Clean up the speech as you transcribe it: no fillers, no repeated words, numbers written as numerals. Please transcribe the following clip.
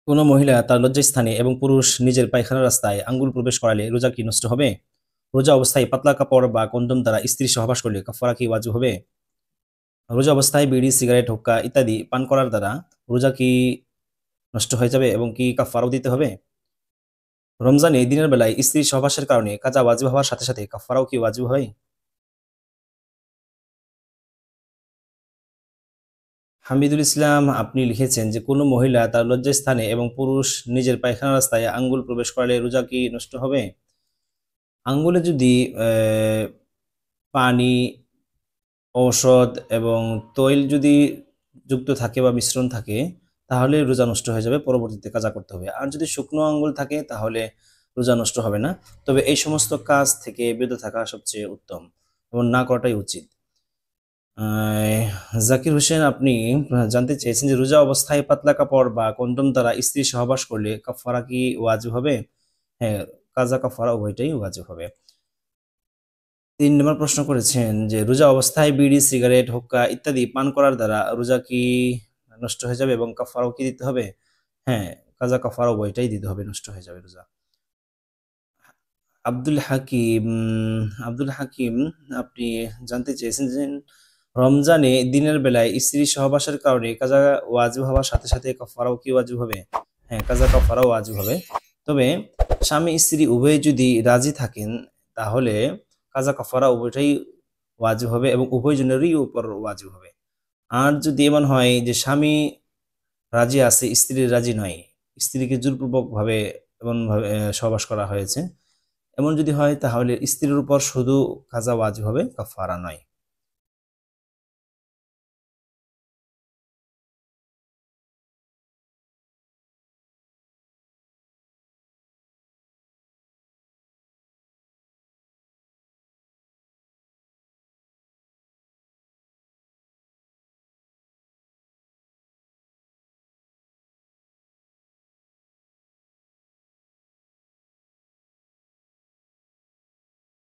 কোনো মহিলা তার লজ্জাস্থানে এবং পুরুষ নিজের পায়খানার রাস্তায় আঙ্গুল প্রবেশ করালে রোজা কি নষ্ট হবে? রোজা অবস্থায় পাতলা কাপড় বা কন্ডোম দ্বারা স্ত্রীর সহবাস করলে কাফারা কি ওয়াজিব হবে? রোজা অবস্থায় বিড়ি, সিগারেট, হুক্কা ইত্যাদি পান করার দ্বারা রোজা কি নষ্ট হয়ে যাবে এবং কি কাফারাও দিতে হবে? রমজানে দিনের বেলায় স্ত্রীর সহবাসের কারণে কাজা ওয়াজিব হওয়ার সাথে সাথে কাফারাও কি ওয়াজিব হয়? হামিদুল ইসলাম আপনি লিখেছেন যে কোনো মহিলা তার লজ্জাস্থানে এবং পুরুষ নিজের পায়খানা রাস্তায় আঙ্গুল প্রবেশ করালে রোজা কি নষ্ট হবে? আঙ্গুলে যদি পানি, ঔষধ এবং তৈল যদি যুক্ত থাকে বা মিশ্রণ থাকে তাহলে রোজা নষ্ট হয়ে যাবে, পরবর্তীতে কাজা করতে হবে। আর যদি শুকনো আঙ্গুল থাকে তাহলে রোজা নষ্ট হবে না। তবে এই সমস্ত কাজ থেকে বিরত থাকা সবচেয়ে উত্তম এবং না করাটাই উচিত। জাকির হোসেন আপনি জানতে চেয়েছেন যে রোজা অবস্থায় পাতলা কাপড় বা কন্ডোম দ্বারা স্ত্রী সহবাস করলে কাফারা কি ওয়াজিব হবে? হ্যাঁ, কাজা কাফারা উভয়টাই ওয়াজিব হবে। ৩ নম্বর প্রশ্ন করেছেন যে রোজা অবস্থায় বিড়ি, সিগারেট, হুক্কা ইত্যাদি পান করার দ্বারা রোজা কি নষ্ট হয়ে যাবে এবং কাফারাও কি দিতে হবে? হ্যাঁ, কাজা কাফারা উভয়টাই দিতে হবে, নষ্ট হয়ে যাবে রোজা। আব্দুল হাকিম আব্দুল হাকিম আপনি জানতে চেয়েছেন যে রমজানে দিনের বেলায় স্ত্রী সহবাসের কারণে কাজা ওয়াজিব হওয়ার সাথে সাথে কাফারাও কি ওয়াজিব হবে? হ্যাঁ, কাজা কাফারাও ওয়াজিব হবে। তবে স্বামী স্ত্রী উভয়ে যদি রাজি থাকেন তাহলে কাজা কাফারা উভয়টাই ওয়াজিব হবে এবং উভয় জনেরই উপর ওয়াজিব হবে। আর যদি এমন হয় যে স্বামী রাজি আছে, স্ত্রী রাজি নয়, স্ত্রীকে জোরপূর্বক ভাবে এমন ভাবে সহবাস করা হয়েছে, এমন যদি হয় তাহলে স্ত্রীর উপর শুধু কাজা ওয়াজিব হবে, কাফারা নয়।